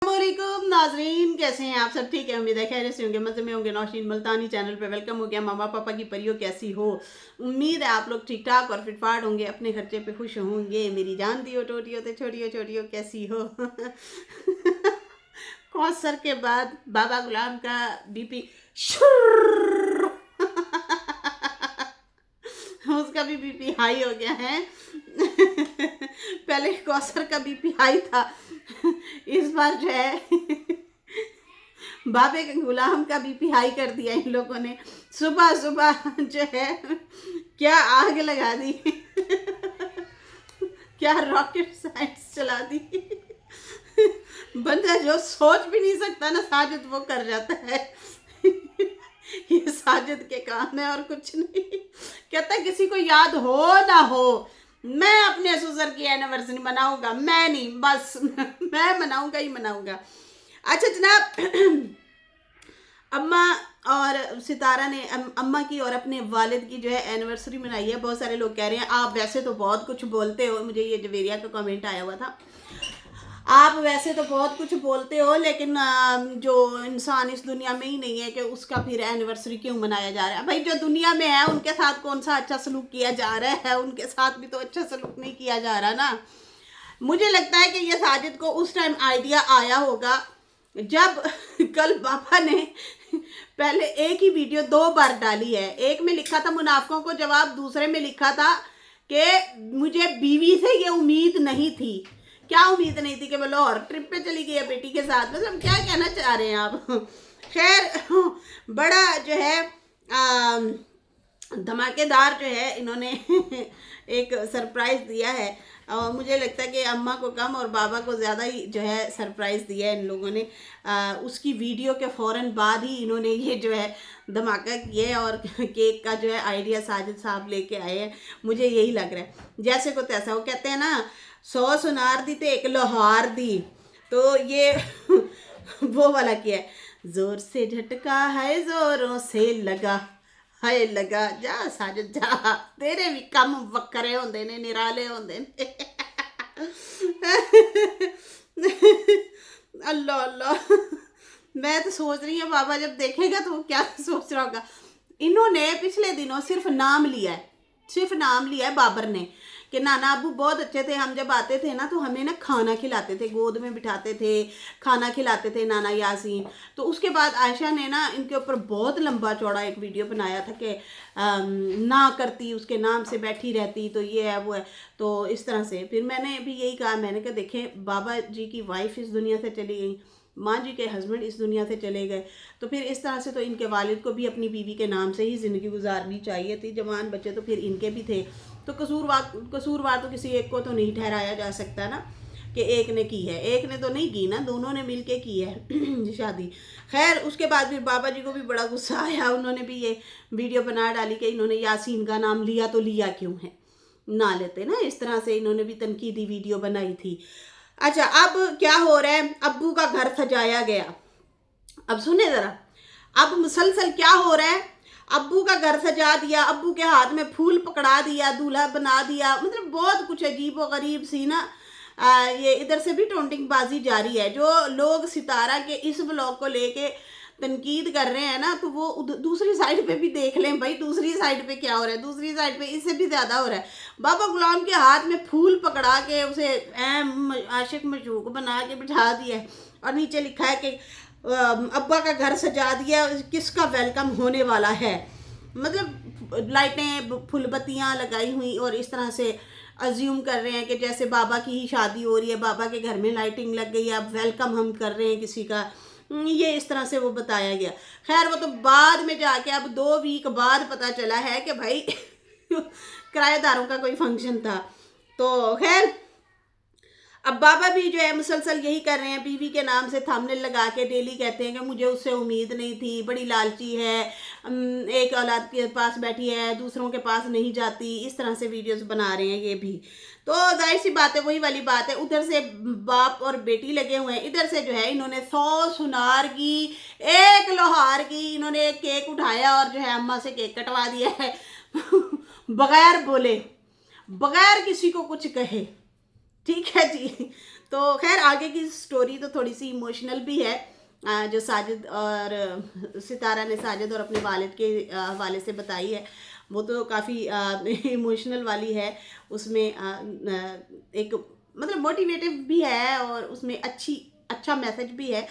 वालेकुम नाजरीन, कैसे हैं आप सब? ठीक है, उम्मीद है खैर से होंगे, मज़े में होंगे। नौशीन मुल्तानी चैनल पे वेलकम हो गया। मामा पापा की परियों कैसी हो? उम्मीद है आप लोग ठीक ठाक और फिटफाट होंगे, अपने खर्चे पे खुश होंगे। मेरी जान दियो टोटियो तो छोटियो छोटियो कैसी हो? कौसर के बाद बाबा गुलाम का बीपी उसका भी बीपी हाई हो गया है। पहले कौसर का बीपी हाई था, इस बार जो है बाबे के गुलाम का बीपी हाई कर दिया इन लोगों ने। सुबह सुबह जो है क्या आग लगा दी, क्या रॉकेट साइंस चला दी। बंदा जो सोच भी नहीं सकता ना साजिद, वो कर जाता है। ये साजिद के काम है और कुछ नहीं। कहता किसी को याद हो ना हो, मैं अपने ससुर की एनिवर्सरी मनाऊंगा। मैं नहीं, बस मैं मनाऊंगा ही मनाऊंगा। अच्छा जनाब, अम्मा और सितारा ने अम्मा की और अपने वालिद की जो है एनिवर्सरी मनाई है। बहुत सारे लोग कह रहे हैं आप वैसे तो बहुत कुछ बोलते हो, मुझे ये जवेरिया का कमेंट आया हुआ था, आप वैसे तो बहुत कुछ बोलते हो लेकिन जो इंसान इस दुनिया में ही नहीं है कि उसका फिर एनिवर्सरी क्यों मनाया जा रहा है? भाई जो दुनिया में है उनके साथ कौन सा अच्छा सलूक किया जा रहा है? उनके साथ भी तो अच्छा सलूक नहीं किया जा रहा ना। मुझे लगता है कि ये साजिद को उस टाइम आइडिया आया होगा जब कल पापा ने पहले एक ही वीडियो 2 बार डाली है। एक में लिखा था मुनाफिकों को जवाब, दूसरे में लिखा था कि मुझे बीवी से ये उम्मीद नहीं थी। क्या उम्मीद नहीं थी कि वो लाहौर ट्रिप पे चली गई है बेटी के साथ? मतलब क्या कहना चाह रहे हैं आप? खैर बड़ा जो है धमाकेदार जो है इन्होंने एक सरप्राइज़ दिया है, और मुझे लगता है कि अम्मा को कम और बाबा को ज़्यादा ही जो है सरप्राइज़ दिया है इन लोगों ने। उसकी वीडियो के फ़ौरन बाद ही इन्होंने ये जो है धमाका किया है और केक का जो है आइडिया साजिद साहब लेके आए हैं। मुझे यही लग रहा है जैसे को तैसा। वो कहते हैं ना 100 सुनार दी तो एक लोहार दी, तो ये वो वाला किया है। जोर से झटका है जोरों से लगा, हाय लगा जा साजिद जा, तेरे भी कम वक्रे होंदे ने, निराले होंदे ने। अल्लाह अल्लाह, मैं तो सोच रही हूँ बाबा जब देखेगा तो वो क्या सोच रहा होगा। इन्होंने पिछले दिनों सिर्फ नाम लिया है, सिर्फ नाम लिया है बाबर ने कि नाना अबू बहुत अच्छे थे, हम जब आते थे ना तो हमें ना खाना खिलाते थे, गोद में बिठाते थे, खाना खिलाते थे नाना यासीन। तो उसके बाद आयशा ने ना इनके ऊपर बहुत लंबा चौड़ा एक वीडियो बनाया था कि ना करती, उसके नाम से बैठी रहती, तो ये है वो है। तो इस तरह से फिर मैंने भी यही कहा, मैंने कहा देखें बाबा जी की वाइफ इस दुनिया से चली गई, माँ जी के हस्बैंड इस दुनिया से चले गए, तो फिर इस तरह से तो इनके वालिद को भी अपनी बीवी के नाम से ही ज़िंदगी गुजारनी चाहिए थी। जवान बच्चे तो फिर इनके भी थे, तो कसूरवार तो किसी एक को तो नहीं ठहराया जा सकता ना कि एक ने की है। एक ने तो नहीं की ना, दोनों ने मिलके की है शादी। खैर उसके बाद फिर बाबा जी को भी बड़ा गुस्सा आया, उन्होंने भी ये वीडियो बना डाली कि इन्होंने यासीन का नाम लिया तो लिया क्यों है, ना लेते ना। इस तरह से इन्होंने भी तनकीदी वीडियो बनाई थी। अच्छा अब क्या हो रहा है, अब्बू का घर सजाया गया। अब सुने ज़रा, अब मुसलसल क्या हो रहा है, अब्बू का घर सजा दिया, अब्बू के हाथ में फूल पकड़ा दिया, दूल्हा बना दिया, मतलब बहुत कुछ अजीब व गरीब सी ना। ये इधर से भी टोंटिंग बाजी जारी है। जो लोग सितारा के इस ब्लॉग को लेके तनकीद कर रहे हैं ना, तो वो दूसरी साइड पे भी देख लें भाई, दूसरी साइड पे क्या हो रहा है। दूसरी साइड पे इससे भी ज़्यादा हो रहा है। बाबा गुलाम के हाथ में फूल पकड़ा के उसे आशिक मशूक बना के बिठा दिया है, और नीचे लिखा है कि अब्बा का घर सजा दिया, किसका वेलकम होने वाला है। मतलब लाइटें फुलबत्तियाँ लगाई हुई और इस तरह से अज्यूम कर रहे हैं कि जैसे बाबा की ही शादी हो रही है, बाबा के घर में लाइटिंग लग गई है, अब वेलकम हम कर रहे हैं किसी का। ये इस तरह से वो बताया गया। खैर वो तो बाद में जाके अब 2 वीक बाद पता चला है कि भाई किराएदारों का कोई फंक्शन था। तो खैर अब बाबा भी जो है मुसलसल यही कर रहे हैं, बीवी के नाम से थंबनेल लगा के डेली कहते हैं कि मुझे उससे उम्मीद नहीं थी, बड़ी लालची है, एक औलाद के पास बैठी है, दूसरों के पास नहीं जाती, इस तरह से वीडियोस बना रहे हैं ये भी। तो जाहिर सी बात है, वही वाली बात है, उधर से बाप और बेटी लगे हुए हैं, इधर से जो है इन्होंने 100 सुनार की, 1 लोहार की, इन्होंने एक केक उठाया और जो है अम्मा से केक कटवा दिया है बगैर बोले, बगैर किसी को कुछ कहे। ठीक है जी। तो खैर आगे की स्टोरी तो थोड़ी सी इमोशनल भी है, जो साजिद और सितारा ने साजिद और अपने वालिद के हवाले से बताई है, वो तो काफ़ी इमोशनल वाली है। उसमें एक मतलब मोटिवेटिव भी है और उसमें अच्छा मैसेज भी है।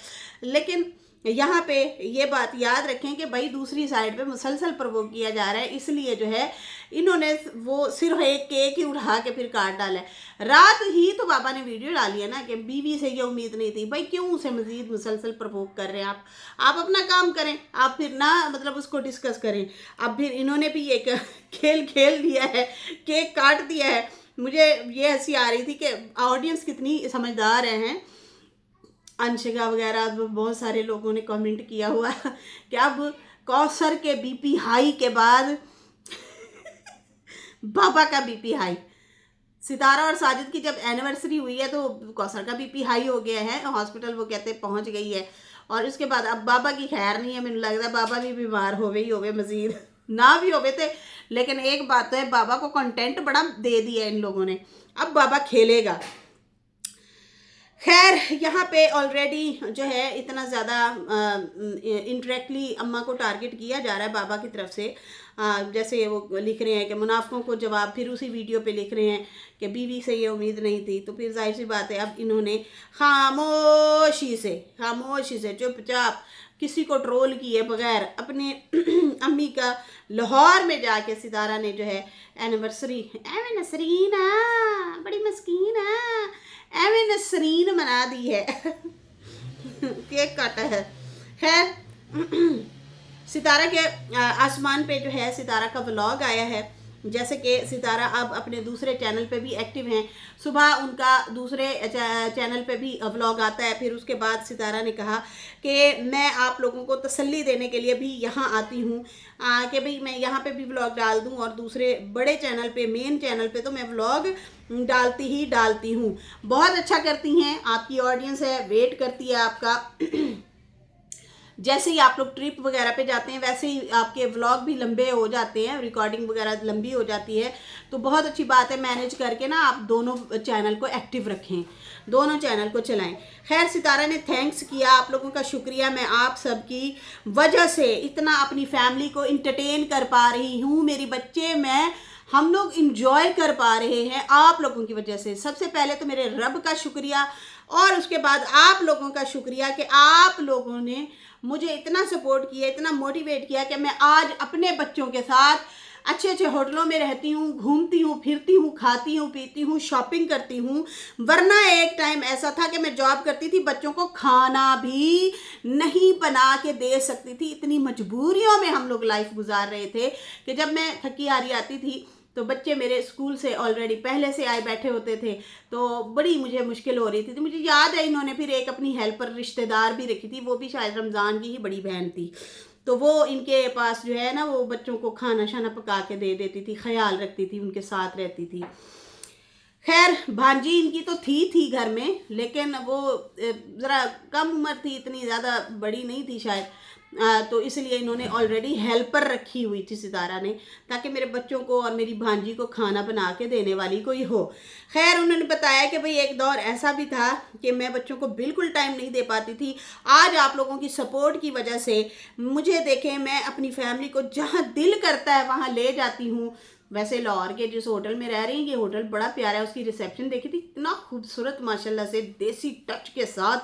लेकिन यहाँ पे ये बात याद रखें कि भाई दूसरी साइड पे मुसलसल प्रवोक किया जा रहा है, इसलिए जो है इन्होंने वो सिर्फ एक केक ही उठा के फिर काट डाला है। रात ही तो बाबा ने वीडियो डाली है ना कि बीवी से ये उम्मीद नहीं थी, भाई क्यों उसे मजीद मुसलसल प्रवोक कर रहे हैं आप अपना काम करें, आप फिर ना मतलब उसको डिस्कस करें। अब फिर इन्होंने भी एक खेल खेल दिया है, केक काट दिया है। मुझे ये हंसी आ रही थी कि ऑडियंस कितनी समझदार हैं। अंशिका वगैरह बहुत सारे लोगों ने कमेंट किया हुआ कि अब कौसर के बीपी हाई के बाद बाबा का बीपी हाई। सितारा और साजिद की जब एनिवर्सरी हुई है तो कौसर का बीपी हाई हो गया है, हॉस्पिटल वो कहते पहुंच गई है। और उसके बाद अब बाबा की खैर नहीं है, मैंने लगता है बाबा भी बीमार हो गई होवे, मजीद ना भी होवे थे। लेकिन एक बात तो है, बाबा को कंटेंट बड़ा दे दिया इन लोगों ने, अब बाबा खेलेगा। खैर यहाँ पे ऑलरेडी जो है इतना ज़्यादा इंटरेक्टली अम्मा को टारगेट किया जा रहा है बाबा की तरफ से। जैसे वो लिख रहे हैं कि मुनाफिकों को जवाब, फिर उसी वीडियो पे लिख रहे हैं कि बीवी से ये उम्मीद नहीं थी। तो फिर जाहिर सी बात है अब इन्होंने खामोशी से चुपचाप किसी को ट्रोल किए बगैर अपने अम्मी का लाहौर में जाके सितारा ने जो है एनिवर्सरी, एवे नसरीना बड़ी मस्कीन है, एवे नसरीन मना दी है। केक काटा है। खैर सितारा के आसमान पे जो है सितारा का व्लॉग आया है। जैसे कि सितारा अब अपने दूसरे चैनल पे भी एक्टिव हैं, सुबह उनका दूसरे चैनल पे भी व्लॉग आता है। फिर उसके बाद सितारा ने कहा कि मैं आप लोगों को तसल्ली देने के लिए भी यहाँ आती हूँ कि भाई मैं यहाँ पे भी व्लॉग डाल दूँ और दूसरे बड़े चैनल पे, मेन चैनल पे तो मैं व्लॉग डालती हूँ। बहुत अच्छा करती हैं, आपकी ऑडियंस है, वेट करती है आपका। जैसे ही आप लोग ट्रिप वगैरह पे जाते हैं वैसे ही आपके व्लॉग भी लंबे हो जाते हैं, रिकॉर्डिंग वगैरह लंबी हो जाती है। तो बहुत अच्छी बात है, मैनेज करके ना आप दोनों चैनल को एक्टिव रखें, दोनों चैनल को चलाएं। खैर सितारा ने थैंक्स किया, आप लोगों का शुक्रिया, मैं आप सबकी वजह से इतना अपनी फैमिली को इंटरटेन कर पा रही हूँ, मेरी बच्चे मैं हम लोग इंजॉय कर पा रहे हैं आप लोगों की वजह से। सबसे पहले तो मेरे रब का शुक्रिया और उसके बाद आप लोगों का शुक्रिया कि आप लोगों ने मुझे इतना सपोर्ट किया, इतना मोटिवेट किया कि मैं आज अपने बच्चों के साथ अच्छे अच्छे होटलों में रहती हूँ, घूमती हूँ, फिरती हूँ, खाती हूँ, पीती हूँ, शॉपिंग करती हूँ। वरना एक टाइम ऐसा था कि मैं जॉब करती थी, बच्चों को खाना भी नहीं बना के दे सकती थी। इतनी मजबूरियों में हम लोग लाइफ गुजार रहे थे कि जब मैं थकी हारी आती थी तो बच्चे मेरे स्कूल से ऑलरेडी पहले से आए बैठे होते थे, तो बड़ी मुझे मुश्किल हो रही थी। तो मुझे याद है इन्होंने फिर एक अपनी हेल्पर रिश्तेदार भी रखी थी, वो भी शायद रमज़ान की ही बड़ी बहन थी। तो वो इनके पास जो है ना वो बच्चों को खाना शाना पका के दे देती थी, ख्याल रखती थी, उनके साथ रहती थी। खैर भांजी इनकी तो थी घर में, लेकिन वो ज़रा कम उम्र थी, इतनी ज़्यादा बड़ी नहीं थी शायद। तो इसलिए इन्होंने ऑलरेडी हेल्पर रखी हुई थी सितारा ने, ताकि मेरे बच्चों को और मेरी भांजी को खाना बना के देने वाली कोई हो। खैर उन्होंने बताया कि भाई एक दौर ऐसा भी था कि मैं बच्चों को बिल्कुल टाइम नहीं दे पाती थी। आज आप लोगों की सपोर्ट की वजह से मुझे देखें, मैं अपनी फैमिली को जहाँ दिल करता है वहाँ ले जाती हूँ। वैसे लाहौर के जिस होटल में रह रही हैं, ये होटल बड़ा प्यारा है, उसकी रिसेप्शन देखी थी, इतना खूबसूरत माशाल्लाह से, देसी टच के साथ,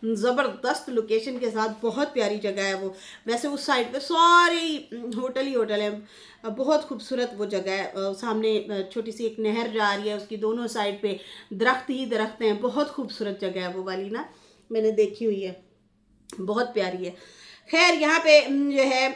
ज़बरदस्त लोकेशन के साथ, बहुत प्यारी जगह है वो। वैसे उस साइड पे सारे होटल ही होटल है, बहुत खूबसूरत वो जगह है। सामने छोटी सी एक नहर जा रही है, उसकी दोनों साइड पे दरख्त ही दरख्त हैं, बहुत खूबसूरत जगह है वो वाली ना, मैंने देखी हुई है, बहुत प्यारी है। खैर यहाँ पे जो है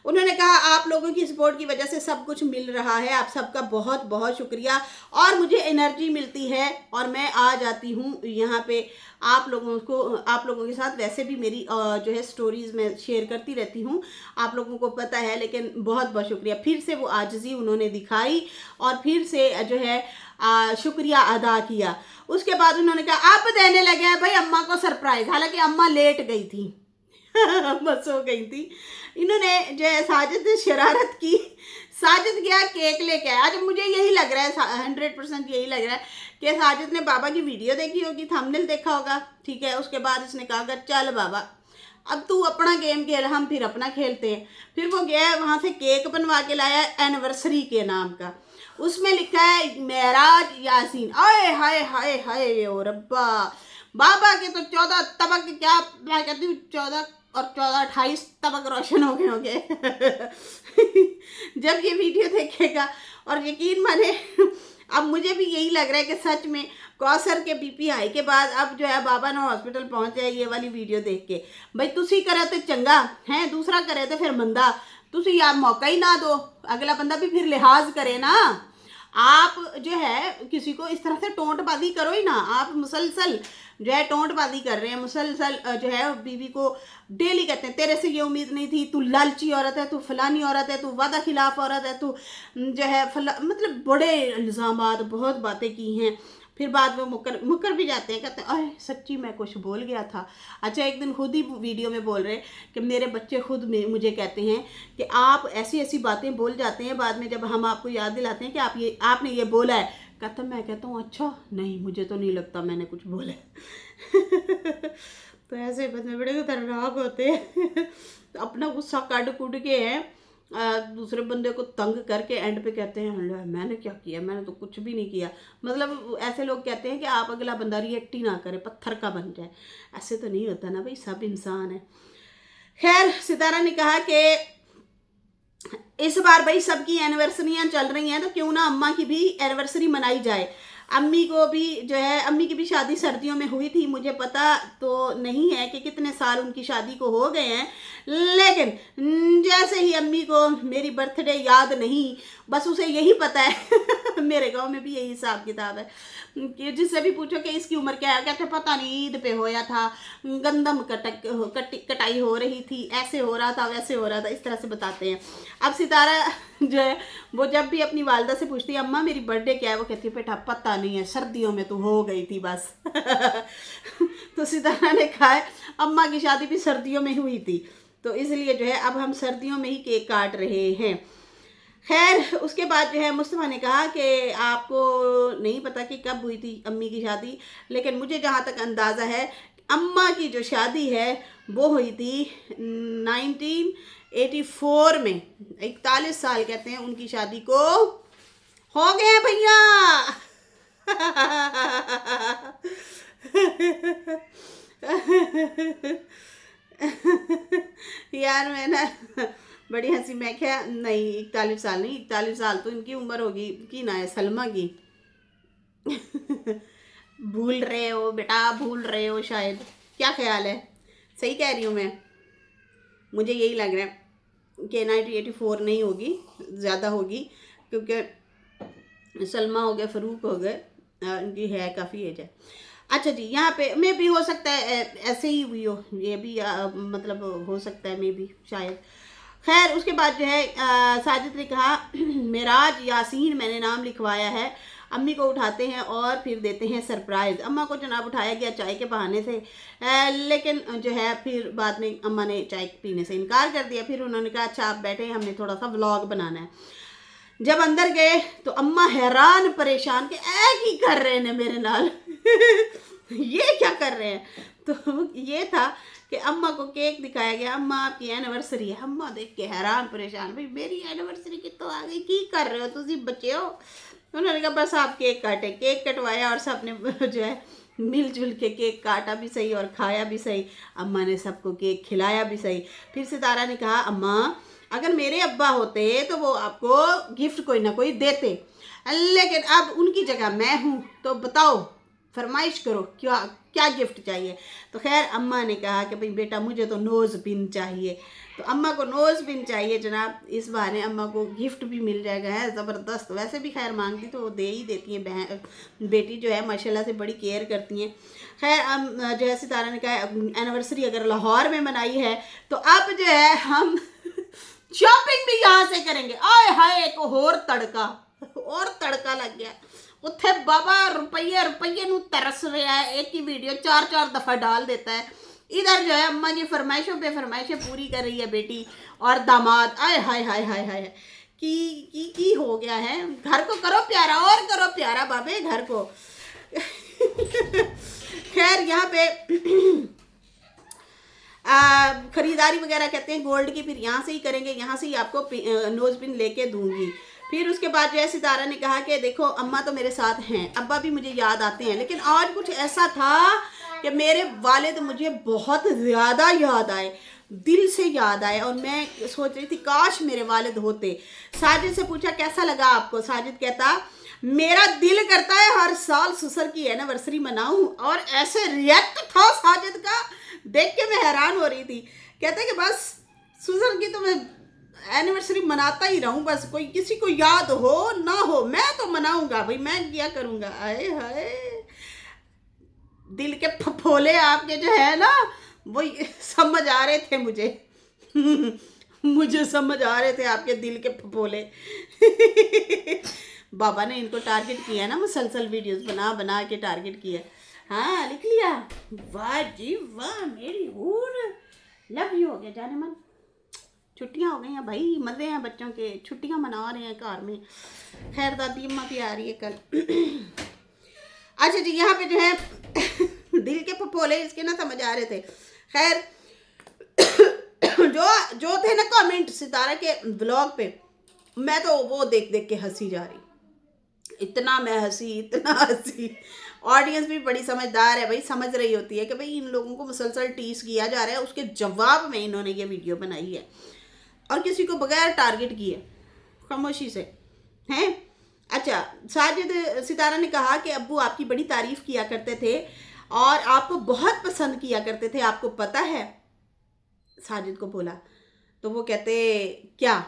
उन्होंने कहा आप लोगों की सपोर्ट की वजह से सब कुछ मिल रहा है, आप सबका बहुत बहुत शुक्रिया और मुझे एनर्जी मिलती है और मैं आ जाती हूँ यहाँ पे आप लोगों के साथ। वैसे भी मेरी जो है स्टोरीज़ मैं शेयर करती रहती हूँ, आप लोगों को पता है, लेकिन बहुत बहुत शुक्रिया। फिर से वो आजिज़ी उन्होंने दिखाई और फिर से जो है शुक्रिया अदा किया। उसके बाद उन्होंने कहा आप देने लगे हैं भाई अम्मा को सरप्राइज़, हालांकि अम्मा लेट गई थी। बस हो गई थी। इन्होंने जो है साजिद ने शरारत की, साजिद गया केक लेके आया। अच्छा मुझे यही लग रहा है 100% यही लग रहा है कि साजिद ने बाबा की वीडियो देखी होगी, थंबनेल देखा होगा, ठीक है। उसके बाद इसने कहा चल बाबा अब तू अपना गेम खेल, हम फिर अपना खेलते हैं। फिर वो गया वहाँ से केक बनवा के लाया एनिवर्सरी के नाम का, उसमें लिखा है मेराज यासीन। आए हाय हाय हाय ओ रब्बा, बाबा के तो 14 तबक, क्या मैं कहती हूँ 14 और 14 28 तबक रोशन हो गए होंगे जब ये वीडियो देखेगा। और यकीन माने अब मुझे भी यही लग रहा है कि सच में कौसर के बीपी हाई के बाद अब जो है बाबा ना हॉस्पिटल पहुंच जाए ये वाली वीडियो देख के। भाई तुसी करे तो चंगा है, दूसरा करे तो फिर मंदा। तुसी यार मौका ही ना दो, अगला बंदा भी फिर लिहाज करे ना। आप जो है किसी को इस तरह से टोंटबाजी करो ही ना। आप मुसलसल जो है टोंटबाजी कर रहे हैं, मुसलसल जो है बीवी को डेली कहते हैं तेरे से ये उम्मीद नहीं थी, तू लालची औरत है, तू फलानी औरत है, तू वादा खिलाफ औरत है, तू जो है मतलब बड़े इल्ज़ामात, बहुत बातें की हैं। फिर बाद में मुकर भी जाते हैं, कहते हैं अरे सच्ची मैं कुछ बोल गया था। अच्छा एक दिन खुद ही वीडियो में बोल रहे कि मेरे बच्चे खुद में मुझे कहते हैं कि आप ऐसी ऐसी बातें बोल जाते हैं, बाद में जब हम आपको याद दिलाते हैं कि आपने ये बोला है, कहता मैं कहता हूँ अच्छा नहीं मुझे तो नहीं लगता मैंने कुछ बोला तो ऐसे बच्चे बड़े खतरनाक होते हैं अपना गुस्सा काट कूट के हैं, दूसरे बंदे को तंग करके एंड पे कहते हैं मैंने क्या किया, मैंने तो कुछ भी नहीं किया। मतलब ऐसे लोग कहते हैं कि आप अगला बंदा रिएक्ट ही ना करे, पत्थर का बन जाए। ऐसे तो नहीं होता ना भाई, सब इंसान है। खैर सितारा ने कहा कि इस बार भाई सबकी एनिवर्सरियाँ चल रही हैं तो क्यों ना अम्मा की भी एनिवर्सरी मनाई जाए। अम्मी को भी जो है, अम्मी की भी शादी सर्दियों में हुई थी, मुझे पता तो नहीं है कि कितने साल उनकी शादी को हो गए हैं, लेकिन जैसे ही अम्मी को मेरी बर्थडे याद नहीं, बस उसे यही पता है मेरे गांव में भी यही हिसाब किताब है कि जिससे भी पूछो कि इसकी उम्र क्या है, कहते पता नहीं ईद पे होया था, गंदम कटाई हो रही थी, ऐसे हो रहा था वैसे हो रहा था, इस तरह से बताते हैं। अब सितारा जो है वो जब भी अपनी वालदा से पूछती है अम्मा मेरी बर्थडे क्या है, वो कहती है बेटा पता नहीं है, सर्दियों में तो हो गई थी बस तो सितारा ने कहा है अम्मा की शादी भी सर्दियों में हुई थी, तो इसलिए जो है अब हम सर्दियों में ही केक काट रहे हैं। खैर उसके बाद जो है मुस्तफ़ा ने कहा कि आपको नहीं पता कि कब हुई थी अम्मी की शादी, लेकिन मुझे जहाँ तक अंदाज़ा है अम्मा की जो शादी है वो हुई थी 1984 में। 41 साल कहते हैं उनकी शादी को हो गए हैं भैया यार मैं ना बड़ी हंसी, मैं क्या नहीं 41 साल नहीं, 41 साल तो इनकी उम्र होगी की ना है सलमा की भूल रहे हो बेटा, भूल रहे हो शायद, क्या ख्याल है? सही कह रही हूँ मैं? मुझे यही लग रहा है कि 1984 नहीं होगी, ज़्यादा होगी, क्योंकि सलमा हो गए, फ़रूक हो गए, इनकी है काफ़ी एज है। अच्छा जी, यहाँ पे मे भी हो सकता है ऐसे ही हुई हो, ये भी मतलब हो सकता है मे भी शायद। खैर उसके बाद जो है साजिद ने कहा मेराज यासीन मैंने नाम लिखवाया है। अम्मी को उठाते हैं और फिर देते हैं सरप्राइज़। अम्मा को जनाब उठाया गया चाय के बहाने से, लेकिन जो है फिर बाद में अम्मा ने चाय पीने से इनकार कर दिया। फिर उन्होंने कहा अच्छा आप बैठे, हमने थोड़ा सा व्लॉग बनाना है। जब अंदर गए तो अम्मा हैरान परेशान के ऐ की कर रहे हैं मेरे नाल ये क्या कर रहे हैं? तो ये था कि अम्मा को केक दिखाया गया, अम्मा आपकी एनिवर्सरी है। अम्मा देख के हैरान परेशान, भाई मेरी एनिवर्सरी की तो आ गई, की कर रहे हो तुम बच्चे हो? उन्होंने कहा बस आप केक काटे। केक कटवाया और सब ने जो है मिलजुल के केक काटा भी सही और खाया भी सही। अम्मा ने सबको केक खिलाया भी सही। फिर सितारा ने कहा अम्मा अगर मेरे अब्बा होते तो वो आपको गिफ्ट कोई ना कोई देते, लेकिन अब उनकी जगह मैं हूँ, तो बताओ फरमाइश करो क्या क्या गिफ्ट चाहिए। तो खैर अम्मा ने कहा कि भाई बेटा मुझे तो नोज़ पिन चाहिए। तो अम्मा को नोज़ पिन चाहिए जनाब। इस बहाने अम्मा को गिफ्ट भी मिल जाएगा, है ज़बरदस्त। वैसे भी खैर मांगती तो वो दे ही देती हैं, बहन बेटी जो है माशाल्लाह से बड़ी केयर करती हैं। खैर जो है सितारा ने कहा एनिवर्सरी अगर लाहौर में मनाई है तो अब जो है हम शॉपिंग भी यहाँ से करेंगे। आए हाय एक और तड़का लग गया उत्थे। बाबा रुपये रुपये नू तरस रहा है, एक ही वीडियो 4-4 दफ़ा डाल देता है इधर जो है अम्मा की फरमाइशों पे फरमाइशें पूरी कर रही है बेटी, और दामाद आय हाय हाय हाय हाय की हो गया है। घर को करो प्यारा, और करो प्यारा बाबे घर को। खैर यहाँ पे खरीदारी वगैरह कहते हैं गोल्ड की, फिर यहाँ से ही करेंगे, यहाँ से ही आपको नोज पिन लेके दूंगी। फिर उसके बाद जो है सितारा ने कहा कि देखो अम्मा तो मेरे साथ हैं, अब्बा भी मुझे याद आते हैं, लेकिन आज कुछ ऐसा था कि मेरे वालिद मुझे बहुत ज़्यादा याद आए, दिल से याद आए, और मैं सोच रही थी काश मेरे वालिद होते। साजिद से पूछा कैसा लगा आपको, साजिद कहता मेरा दिल करता है हर साल ससुर की एनिवर्सरी मनाऊं, और ऐसे रिएक्ट था साजिद का, देख के मैं हैरान हो रही थी। कहते कि बस ससुर की तो मैं एनिवर्सरी मनाता ही रहूं, बस कोई किसी को याद हो ना हो मैं तो मनाऊंगा भाई, मैं क्या करूंगा। आए हाय, दिल के फफोले आपके जो है ना वो समझ आ रहे थे मुझे। मुझे समझ आ रहे थे आपके दिल के फफोले। बाबा ने इनको टारगेट किया ना, मुसलसल वीडियोस बना बना के टारगेट किया। हाँ लिख लिया, वाह जी वाह मेरी हूर, लव यू हो गया जाने मन। छुट्टियां हो गई हैं भाई, मज़े हैं बच्चों के, छुट्टियां मना रहे हैं घर में। खैर दादी अम्मा भी आ रही है कल। अच्छा जी यहाँ पे जो है दिल के फफोले इसके ना समझ आ रहे थे। खैर जो थे ना कमेंट सितारा के ब्लॉग पे, मैं तो वो देख देख के हंसी जा रही, इतना मैं हंसी, इतना हंसी। ऑडियंस भी बड़ी समझदार है भाई, समझ रही होती है कि भाई इन लोगों को मुसलसल टीस किया जा रहा है, उसके जवाब में इन्होंने ये वीडियो बनाई है, और किसी को बगैर टारगेट किए खामोशी से हैं। अच्छा साजिद सितारा ने कहा कि अब्बू आपकी बड़ी तारीफ़ किया करते थे और आपको बहुत पसंद किया करते थे, आपको पता है। साजिद को बोला तो वो कहते क्या,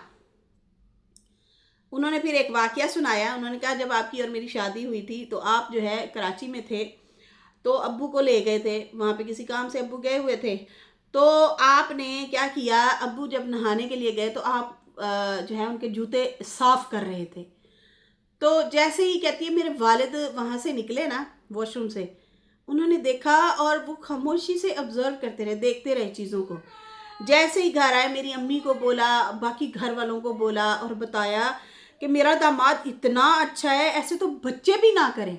उन्होंने फिर एक वाकया सुनाया। उन्होंने कहा जब आपकी और मेरी शादी हुई थी तो आप जो है कराची में थे, तो अब्बू को ले गए थे वहाँ पे, किसी काम से अब्बू गए हुए थे, तो आपने क्या किया, अब्बू जब नहाने के लिए गए तो आप जो है उनके जूते साफ़ कर रहे थे। तो जैसे ही कहती है मेरे वालिद वहाँ से निकले ना वॉशरूम से, उन्होंने देखा और वो खामोशी से ऑब्जर्व करते रहे, देखते रहे चीज़ों को। जैसे ही घर आए मेरी अम्मी को बोला, बाकी घर वालों को बोला और बताया कि मेरा दामाद इतना अच्छा है, ऐसे तो बच्चे भी ना करें,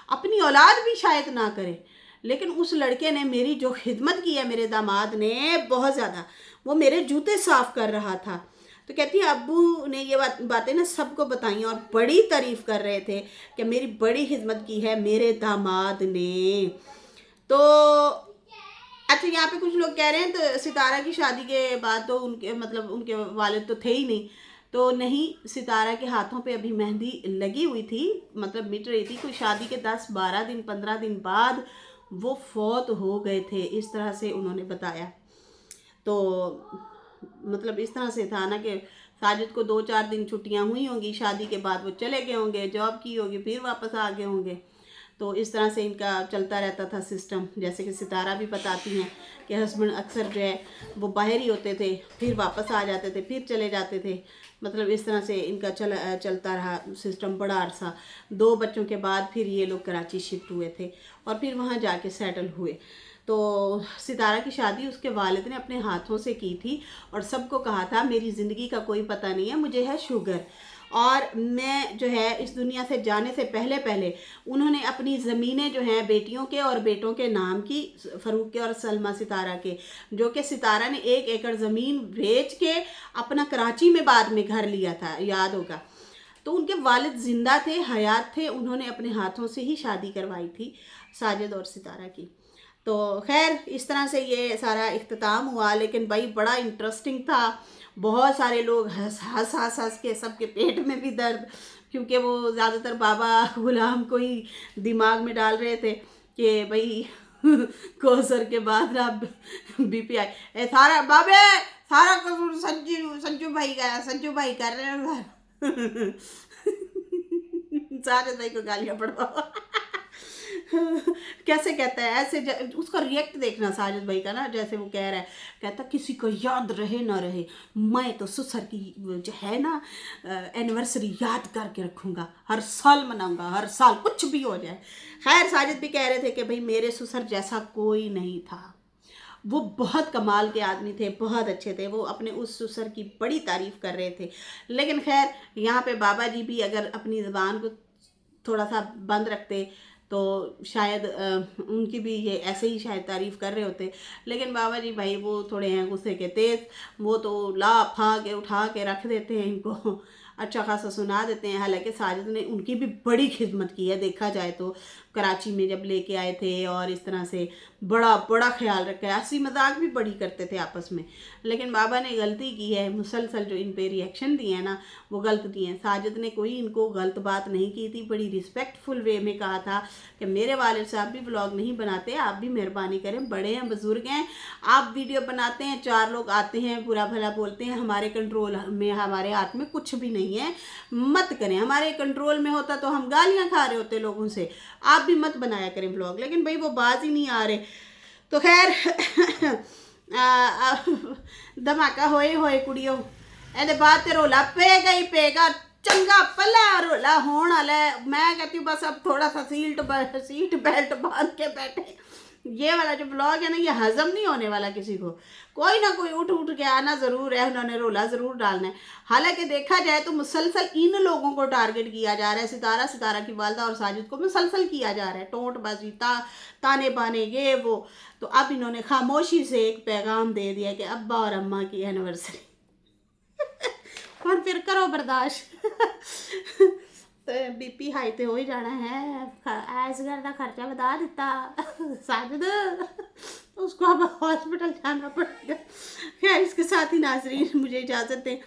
अपनी औलाद भी शायद ना करें, लेकिन उस लड़के ने मेरी जो खिदमत की है मेरे दामाद ने बहुत ज़्यादा, वो मेरे जूते साफ़ कर रहा था। तो कहती है अब्बू ने ये बातें ना सबको बताई और बड़ी तारीफ़ कर रहे थे कि मेरी बड़ी खिदमत की है मेरे दामाद ने। तो अच्छा यहाँ पे कुछ लोग कह रहे हैं तो सितारा की शादी के बाद तो उनके मतलब उनके वालिद तो थे ही नहीं, तो नहीं, सितारा के हाथों पे अभी मेहंदी लगी हुई थी, मतलब मिट रही थी, कोई शादी के 10-12 दिन 15 दिन बाद वो फौत हो गए थे, इस तरह से उन्होंने बताया। तो मतलब इस तरह से था ना कि साजिद को 2-4 दिन छुट्टियां हुई होंगी, शादी के बाद वो चले गए होंगे, जॉब की होगी, फिर वापस आ गए होंगे। तो इस तरह से इनका चलता रहता था सिस्टम। जैसे कि सितारा भी बताती हैं कि हस्बैंड अक्सर जो है वो बाहर ही होते थे, फिर वापस आ जाते थे, फिर चले जाते थे, मतलब इस तरह से इनका चलता रहा सिस्टम बड़ा अरसा। 2 बच्चों के बाद फिर ये लोग कराची शिफ्ट हुए थे और फिर वहाँ जाके सेटल हुए। तो सितारा की शादी उसके वालिद ने अपने हाथों से की थी और सबको कहा था मेरी ज़िंदगी का कोई पता नहीं है, मुझे है शुगर, और मैं जो है इस दुनिया से जाने से पहले पहले उन्होंने अपनी ज़मीनें जो हैं बेटियों के और बेटों के नाम की, फ़रूक के और सलमा सितारा के, जो कि सितारा ने 1 एकड़ ज़मीन बेच के अपना कराची में बाद में घर लिया था, याद होगा। तो उनके वालिद ज़िंदा थे, हयात थे, उन्होंने अपने हाथों से ही शादी करवाई थी साजिद और सितारा की। तो खैर इस तरह से ये सारा इख्तिताम हुआ, लेकिन भाई बड़ा इंटरेस्टिंग था। बहुत सारे लोग हंस हंस हंस हंस के, सबके पेट में भी दर्द, क्योंकि वो ज़्यादातर बाबा गुलाम को ही दिमाग में डाल रहे थे कि भाई कौसर के बाद आप BPI सारा बाबे, सारा कसूर संजू भाई का है, संजू भाई कर रहे हैं। सारे भाई को गालियाँ पड़वा। कैसे कहता है ऐसे, उसका रिएक्ट देखना साजिद भाई का ना, जैसे वो कह रहा है, कहता किसी को याद रहे ना रहे, मैं तो ससुर की जो है ना एनिवर्सरी याद करके रखूँगा, हर साल मनाऊँगा, हर साल कुछ भी हो जाए। खैर साजिद भी कह रहे थे कि भाई मेरे ससुर जैसा कोई नहीं था, वो बहुत कमाल के आदमी थे, बहुत अच्छे थे। वो अपने उस ससुर की बड़ी तारीफ़ कर रहे थे। लेकिन खैर यहाँ पे बाबा जी भी अगर अपनी ज़बान को थोड़ा सा बंद रखते तो शायद उनकी भी ये ऐसे ही शायद तारीफ़ कर रहे होते। लेकिन बाबा जी भाई वो थोड़े हैं गुस्से के तेज़, वो तो ला फा के उठा के रख देते हैं इनको, अच्छा खासा सुना देते हैं। हालांकि साजिद ने उनकी भी बड़ी खिदमत की है, देखा जाए तो कराची में जब लेके आए थे और इस तरह से बड़ा बड़ा ख्याल रखा है, हंसी मजाक भी बड़ी करते थे आपस में। लेकिन बाबा ने गलती की है, मुसलसल जो इन पे रिएक्शन दिए हैं ना वो गलत दिए हैं। साजिद ने कोई इनको गलत बात नहीं की थी, बड़ी रिस्पेक्टफुल वे में कहा था कि मेरे वालिद साहब भी व्लॉग नहीं बनाते, आप भी मेहरबानी करें, बड़े हैं बुजुर्ग हैं, आप वीडियो बनाते हैं, 4 लोग आते हैं बुरा भला बोलते हैं, हमारे कंट्रोल में हमारे हाथ में कुछ भी नहीं है, मत करें। हमारे कंट्रोल में होता तो हम गालियां खा रहे होते लोगों से, आप भी मत बनाया करें व्लॉग। लेकिन भाई वो बाज ही नहीं आ रहे। तो खैर धमाका होए होए कुड़ियों, ਇਹਦੇ ਬਾਅਦ ਤੇ रोला पेगा ही पेगा, चंगा पला रोला होने वाला है। मैं कहती हूँ बस अब थोड़ा सा सीट बेल्ट बांध के बैठे। ये वाला जो ब्लॉग है ना ये हजम नहीं होने वाला किसी को, कोई ना कोई उठ उठ के आना ज़रूर है, उन्होंने रोला ज़रूर डालना है। हालांकि देखा जाए तो मुसलसल इन लोगों को टारगेट किया जा रहा है, सितारा की वालदा और साजिद को मुसलसल किया जा रहा है, टोंटबाजी ताने बाने ये वो। तो अब इन्होंने खामोशी से एक पैगाम दे दिया कि अब्बा और अम्मा की एनिवर्सरी और फिर करो बर्दाश्त। तो बीपी हाई तो हो ही जाना है, ऐस घर का खर्चा बता दिता साजिद, उसको अब हॉस्पिटल जाना पड़ेगा। खैर इसके साथ ही नाजरीन मुझे इजाज़त दें,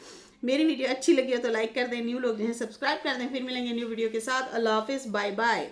मेरी वीडियो अच्छी लगी हो तो लाइक कर दें, न्यू लोग जो हैं सब्सक्राइब कर दें। फिर मिलेंगे न्यू वीडियो के साथ। अल्लाह हाफिज़, बाय बाय।